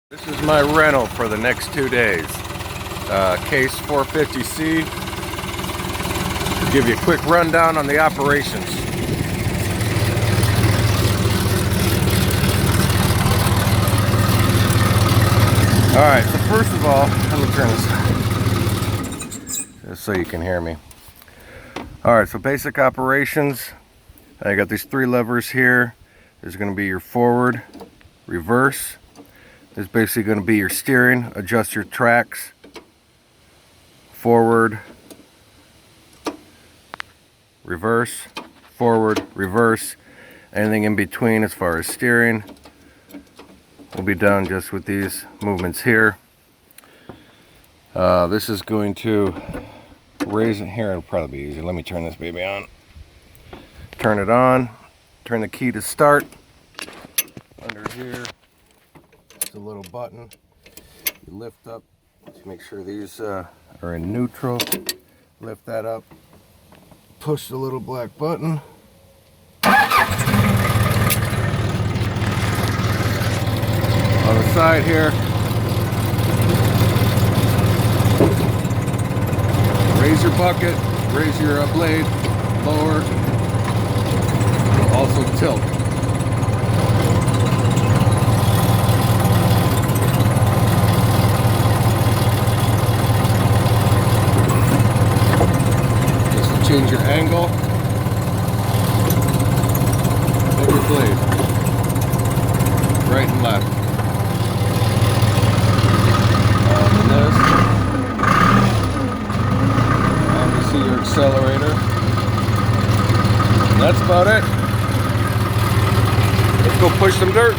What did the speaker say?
This is my rental for the next 2 days. Case 450C. Give you a quick rundown on the operations. Alright, so first of all, let me turn this just so you can hear me. Alright, so basic operations. I got these 3 levers here. There's going to be your forward, reverse. There's basically going to be your steering, adjust your tracks, forward, reverse, forward, reverse. Anything in between as far as steering will be done just with these movements here. This is going to raise it here. It'll probably be easier. Let me turn this baby on. Turn it on. Turn the key to start. Under here, it's a little button. You lift up to make sure these are in neutral. Lift that up. Push the little black button. On the side here, raise your bucket, raise your blade, lower, also tilt. Just to change your angle of your blade, right and left. And this, obviously your accelerator. And that's about it. Let's go push some dirt.